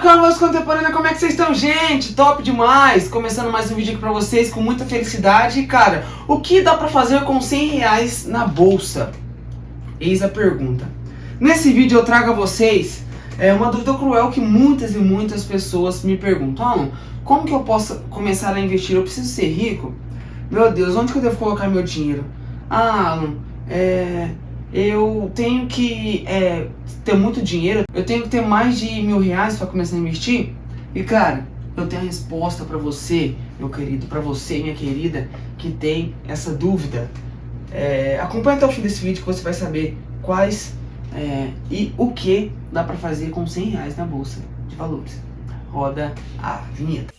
Carlos Contemporânea, como é que vocês estão, gente? Top demais! Começando mais um vídeo aqui pra vocês com muita felicidade. E, cara, o que dá pra fazer com R$100 na bolsa? Eis a pergunta. Nesse vídeo eu trago a vocês uma dúvida cruel que muitas e muitas pessoas me perguntam. Alan, como que eu posso começar a investir? Eu preciso ser rico? Meu Deus, onde que eu devo colocar meu dinheiro? Alan, eu tenho que ter muito dinheiro, eu tenho que ter mais de R$1.000 para começar a investir? E cara, eu tenho a resposta para você, meu querido, para você, minha querida, que tem essa dúvida. Acompanhe até o fim desse vídeo que você vai saber quais e o que dá para fazer com R$100 na bolsa de valores. Roda a vinheta.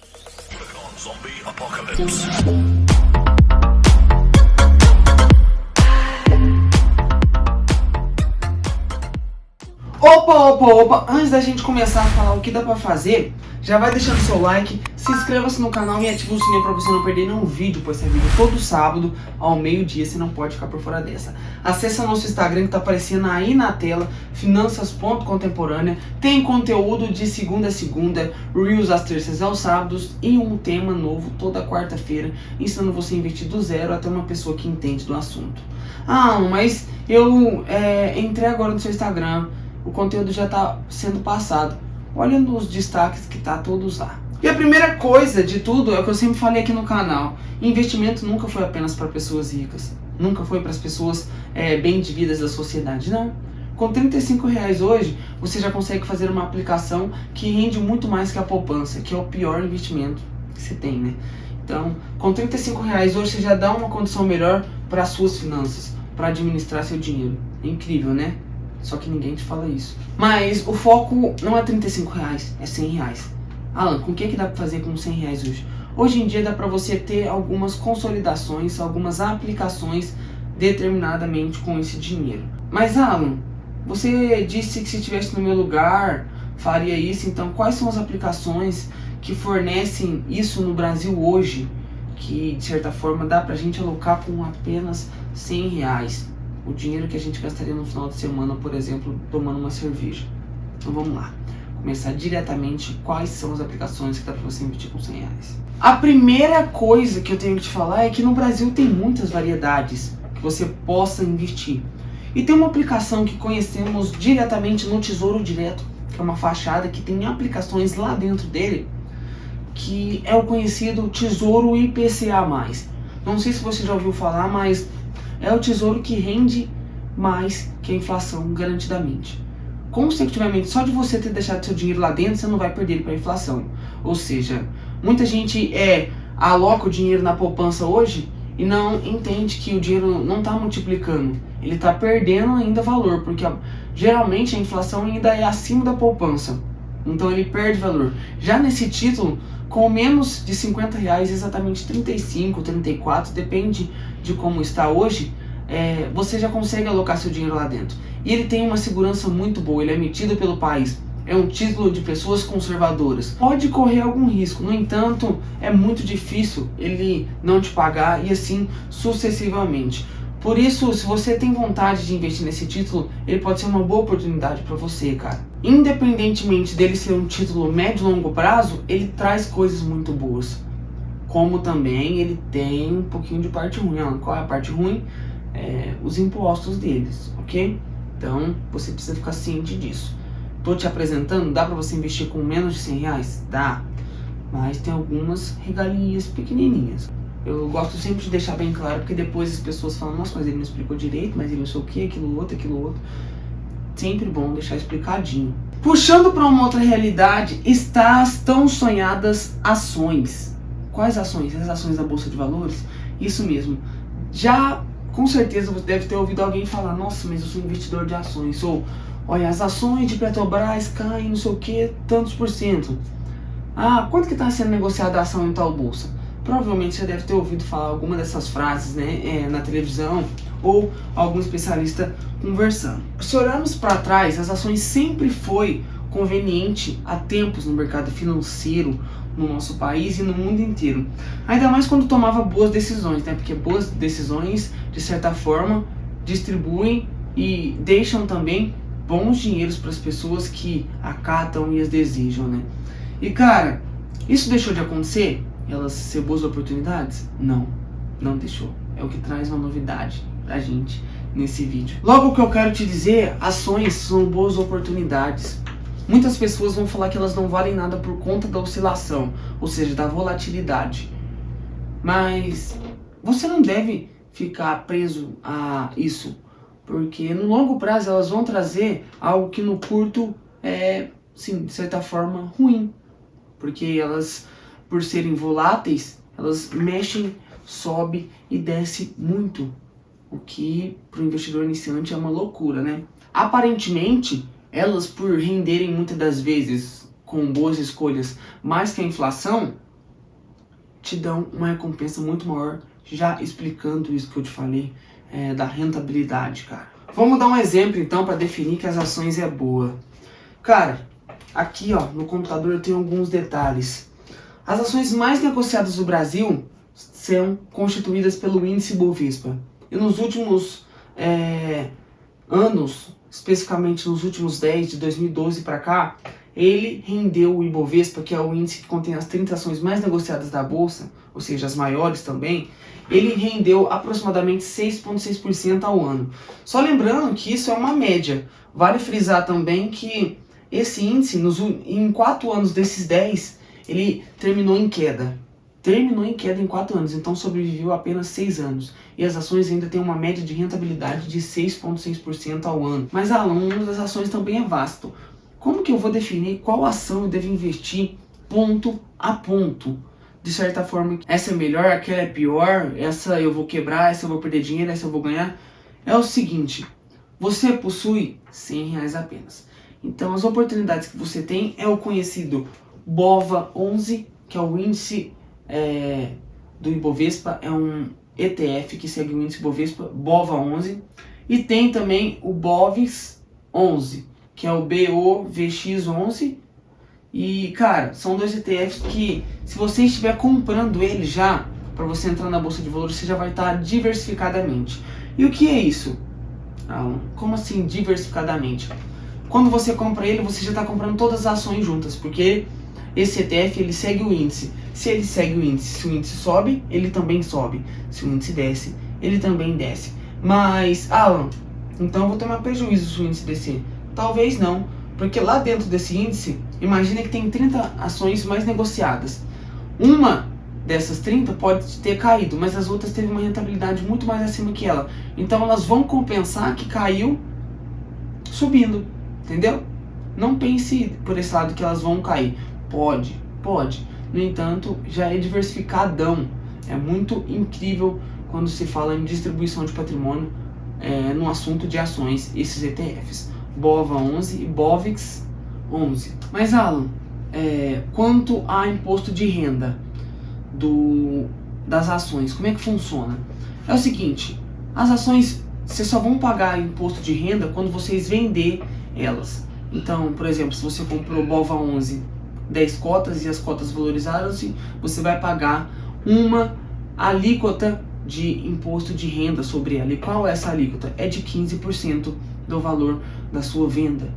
Opa! Antes da gente começar a falar o que dá pra fazer, já vai deixando seu like, se inscreva-se no canal e ative o sininho pra você não perder nenhum vídeo, pois sai vídeo todo sábado ao meio-dia, você não pode ficar por fora dessa. Acesse o nosso Instagram que tá aparecendo aí na tela, finanças.contemporânea, tem conteúdo de segunda a segunda, Reels às terças e aos sábados e um tema novo toda quarta-feira, ensinando você a investir do zero até uma pessoa que entende do assunto. Mas eu entrei agora no seu Instagram, o conteúdo já está sendo passado. Olha nos destaques que tá todos lá. E a primeira coisa de tudo é o que eu sempre falei aqui no canal. Investimento nunca foi apenas para pessoas ricas. Nunca foi para as pessoas bem de vidas da sociedade, não. Com R$35 hoje, você já consegue fazer uma aplicação que rende muito mais que a poupança, que é o pior investimento que você tem, né? Então, com R$35 hoje, você já dá uma condição melhor para as suas finanças, para administrar seu dinheiro. É incrível, né? Só que ninguém te fala isso. Mas o foco não é R$35, é R$100. Alan, com o que dá pra fazer com R$100 hoje? Hoje em dia dá pra você ter algumas consolidações, algumas aplicações determinadamente com esse dinheiro. Mas Alan, você disse que se estivesse no meu lugar, faria isso. Então quais são as aplicações que fornecem isso no Brasil hoje? Que de certa forma dá pra gente alocar com apenas R$100. O dinheiro que a gente gastaria no final de semana, por exemplo, tomando uma cerveja. Então vamos lá. Começar diretamente quais são as aplicações que dá para você investir com R$100. A primeira coisa que eu tenho que te falar é que no Brasil tem muitas variedades que você possa investir. E tem uma aplicação que conhecemos diretamente no Tesouro Direto, que é uma fachada que tem aplicações lá dentro dele, que é o conhecido Tesouro IPCA+. Não sei se você já ouviu falar, mas é o tesouro que rende mais que a inflação, garantidamente. Consecutivamente, só de você ter deixado seu dinheiro lá dentro, você não vai perder ele para a inflação. Ou seja, muita gente aloca o dinheiro na poupança hoje e não entende que o dinheiro não está multiplicando. Ele está perdendo ainda valor, porque geralmente a inflação ainda é acima da poupança. Então ele perde valor. Já nesse título, com menos de R$50, exatamente 35, 34, depende de como está hoje, você já consegue alocar seu dinheiro lá dentro. E ele tem uma segurança muito boa, ele é emitido pelo país. É um título de pessoas conservadoras. Pode correr algum risco, no entanto, é muito difícil ele não te pagar e assim sucessivamente. Por isso, se você tem vontade de investir nesse título, ele pode ser uma boa oportunidade para você, cara. Independentemente dele ser um título médio e longo prazo, ele traz coisas muito boas. Como também ele tem um pouquinho de parte ruim. Qual é a parte ruim? Os impostos deles, ok? Então, você precisa ficar ciente disso. Tô te apresentando, dá para você investir com menos de R$100? Dá. Mas tem algumas regalias pequenininhas. Eu gosto sempre de deixar bem claro, porque depois as pessoas falam, nossa, mas ele não explicou direito, mas ele não sei o que, aquilo outro. Sempre bom deixar explicadinho. Puxando para uma outra realidade, está as tão sonhadas ações. Quais ações? As ações da Bolsa de Valores? Isso mesmo. Já, com certeza, você deve ter ouvido alguém falar, nossa, mas eu sou investidor de ações. Ou, olha, as ações de Petrobras caem não sei o que, tantos por cento. Quanto que está sendo negociada a ação em tal bolsa? Provavelmente você deve ter ouvido falar alguma dessas frases, né, na televisão ou algum especialista conversando. Se olharmos para trás, as ações sempre foi conveniente há tempos no mercado financeiro no nosso país e no mundo inteiro. Ainda mais quando tomava boas decisões, né, porque boas decisões, de certa forma, distribuem e deixam também bons dinheiros para as pessoas que acatam e as desejam, né? E cara, isso deixou de acontecer? Elas ser boas oportunidades? Não, não deixou. É o que traz uma novidade pra gente nesse vídeo. Logo, o que eu quero te dizer, ações são boas oportunidades. Muitas pessoas vão falar que elas não valem nada por conta da oscilação, ou seja, da volatilidade. Mas você não deve ficar preso a isso, porque no longo prazo elas vão trazer algo que no curto é, sim, de certa forma, ruim. Porque elas, por serem voláteis, elas mexem, sobe e desce muito. O que para o investidor iniciante é uma loucura, né? Aparentemente, elas por renderem muitas das vezes com boas escolhas mais que a inflação, te dão uma recompensa muito maior, já explicando isso que eu te falei, da rentabilidade, cara. Vamos dar um exemplo então para definir que as ações é boa. Cara, aqui ó, no computador eu tenho alguns detalhes. As ações mais negociadas do Brasil são constituídas pelo índice Bovespa. E nos últimos anos, especificamente nos últimos 10, de 2012 para cá, ele rendeu o Ibovespa, que é o índice que contém as 30 ações mais negociadas da Bolsa, ou seja, as maiores também, ele rendeu aproximadamente 6,6% ao ano. Só lembrando que isso é uma média. Vale frisar também que esse índice, em 4 anos desses 10, ele terminou em queda. Terminou em queda em 4 anos, então sobreviveu apenas 6 anos. E as ações ainda têm uma média de rentabilidade de 6,6% ao ano. Mas o mundo das ações também é vasto. Como que eu vou definir qual ação eu devo investir ponto a ponto? De certa forma, essa é melhor, aquela é pior, essa eu vou quebrar, essa eu vou perder dinheiro, essa eu vou ganhar. É o seguinte, você possui R$100 apenas. Então as oportunidades que você tem é o conhecido BOVA11, que é o índice do Ibovespa, é um ETF que segue o índice Bovespa, BOVA11. E tem também o BOVIX11, que é o BOVX11. E cara, são 2 ETFs que, se você estiver comprando ele já, para você entrar na bolsa de valores, você já vai estar diversificadamente. E o que é isso? Como assim diversificadamente? Quando você compra ele, você já está comprando todas as ações juntas, porque esse ETF ele segue o índice. Se ele segue o índice, se o índice sobe, ele também sobe. Se o índice desce, ele também desce. Mas, Alan, então eu vou tomar prejuízo se o índice descer? Talvez não, porque lá dentro desse índice, imagina que tem 30 ações mais negociadas. Uma dessas 30 pode ter caído, mas as outras teve uma rentabilidade muito mais acima que ela. Então elas vão compensar que caiu subindo, entendeu? Não pense por esse lado que elas vão cair. Pode. No entanto, já é diversificadão. É muito incrível quando se fala em distribuição de patrimônio no assunto de ações, esses ETFs. BOVA11 e BOVIX11. Mas Alan, quanto a imposto de renda das ações, como é que funciona? É o seguinte, as ações, vocês só vão pagar imposto de renda quando vocês vender elas. Então, por exemplo, se você comprou BOVA11 10 cotas e as cotas valorizaram-se, você vai pagar uma alíquota de imposto de renda sobre ela. E qual é essa alíquota? É de 15% do valor da sua venda.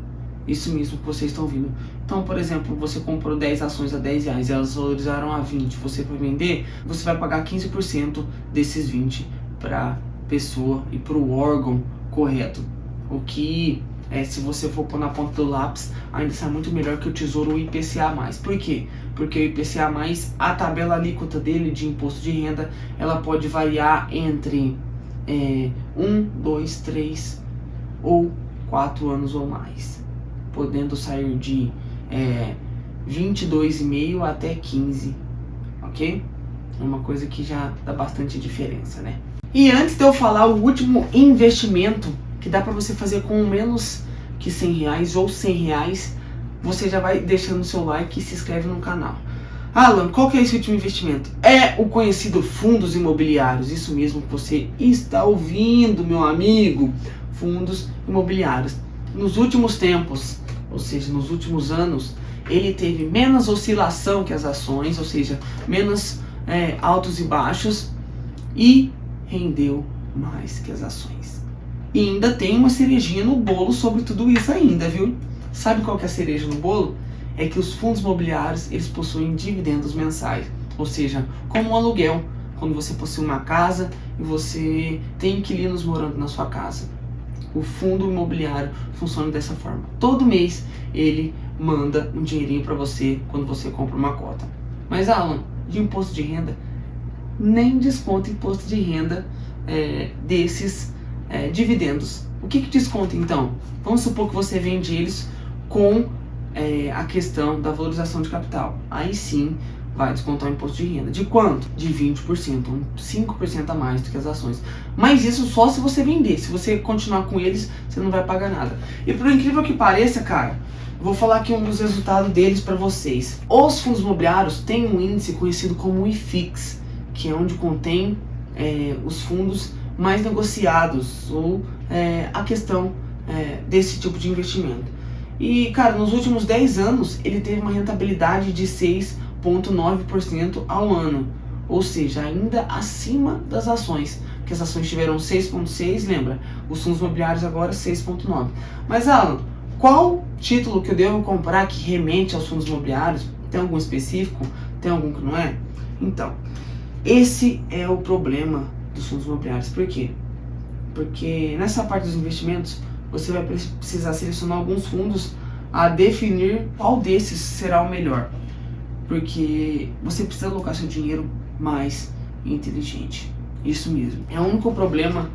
Isso mesmo que vocês estão vendo. Então, por exemplo, você comprou 10 ações a R$10 e elas valorizaram a 20. Você vai vender, você vai pagar 15% desses 20 para a pessoa e para o órgão correto. O que, se você for pôr na ponta do lápis, ainda sai muito melhor que o Tesouro o IPCA+. Por quê? Porque o IPCA+, a tabela alíquota dele de imposto de renda, ela pode variar entre 1, 2, 3 ou 4 anos ou mais, podendo sair de 22,5 até 15, ok? É uma coisa que já dá bastante diferença, né? E antes de eu falar o último investimento que dá para você fazer com menos que R$100 ou R$100, você já vai deixando o seu like e se inscreve no canal. Alan, qual que é esse último investimento? É o conhecido fundos imobiliários, isso mesmo que você está ouvindo, meu amigo. Fundos imobiliários. Nos últimos tempos, ou seja, nos últimos anos, ele teve menos oscilação que as ações, ou seja, menos altos e baixos, e rendeu mais que as ações. E ainda tem uma cerejinha no bolo sobre tudo isso ainda, viu? Sabe qual que é a cereja no bolo? É que os fundos imobiliários, eles possuem dividendos mensais. Ou seja, como um aluguel, quando você possui uma casa e você tem inquilinos morando na sua casa. O fundo imobiliário funciona dessa forma. Todo mês ele manda um dinheirinho para você quando você compra uma cota. Mas Alan, de imposto de renda, nem desconta imposto de renda desses dividendos. O que desconta então? Vamos supor que você vende eles com a questão da valorização de capital. Aí sim vai descontar o imposto de renda. De quanto? De 20%, 5% a mais do que as ações. Mas isso só se você vender. Se você continuar com eles, você não vai pagar nada. E por incrível que pareça, cara, eu vou falar aqui um dos resultados deles para vocês. Os fundos imobiliários têm um índice conhecido como IFIX, que é onde contém os fundos mais negociados ou a questão desse tipo de investimento. E, cara, nos últimos 10 anos ele teve uma rentabilidade de 6,9% ao ano, ou seja, ainda acima das ações, porque as ações tiveram 6,6%, lembra? Os fundos imobiliários agora 6,9%. Mas, Alan, qual título que eu devo comprar que remente aos fundos imobiliários? Tem algum específico? Tem algum que não é? Então, esse é o problema dos fundos imobiliários. Por quê? Porque nessa parte dos investimentos você vai precisar selecionar alguns fundos a definir qual desses será o melhor. Porque você precisa alocar seu dinheiro mais inteligente. Isso mesmo. O único problema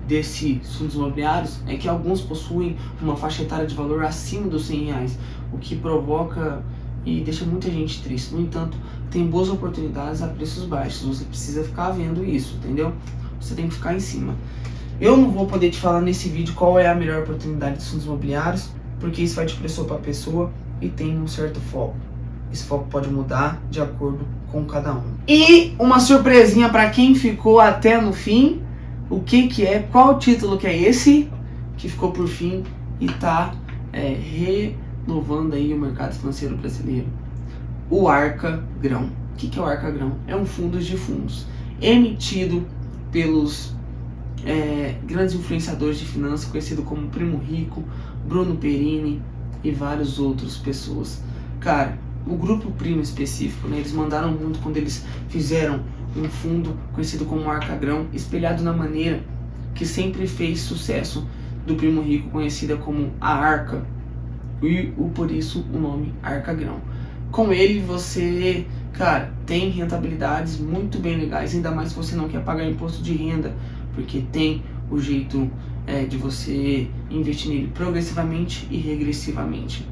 desses fundos imobiliários é que alguns possuem uma faixa etária de valor acima dos R$100, o que provoca e deixa muita gente triste. No entanto, tem boas oportunidades a preços baixos. Você precisa ficar vendo isso, entendeu? Você tem que ficar em cima. Eu não vou poder te falar nesse vídeo qual é a melhor oportunidade dos fundos imobiliários, porque isso vai de pessoa para pessoa e tem um certo foco. Esse foco pode mudar de acordo com cada um. E uma surpresinha para quem ficou até no fim. O que é? Qual título que é esse que ficou por fim e está renovando aí o mercado financeiro brasileiro? O Arca Grão. O que é o Arca Grão? É um fundo de fundos emitido pelos grandes influenciadores de finanças, conhecido como Primo Rico, Bruno Perini e várias outras pessoas. Cara, o grupo Primo específico, eles mandaram muito quando eles fizeram um fundo conhecido como Arca Grão, espelhado na maneira que sempre fez sucesso do Primo Rico, conhecida como a Arca, e por isso o nome Arca Grão. Com ele você, cara, tem rentabilidades muito bem legais, ainda mais se você não quer pagar imposto de renda, porque tem o jeito de você investir nele progressivamente e regressivamente.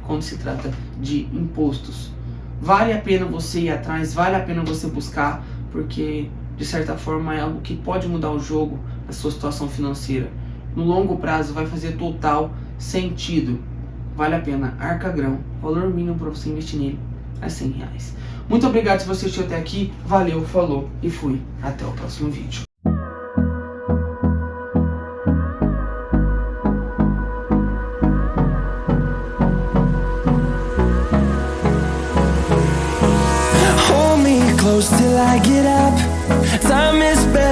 Quando se trata de impostos, vale a pena você ir atrás, vale a pena você buscar, porque de certa forma é algo que pode mudar o jogo, a sua situação financeira. No longo prazo vai fazer total sentido. Vale a pena. Arca Grão, valor mínimo para você investir nele é R$100. Muito obrigado se você assistiu até aqui. Valeu, falou e fui. Até o próximo vídeo. Hold me close till I get up. Time is barely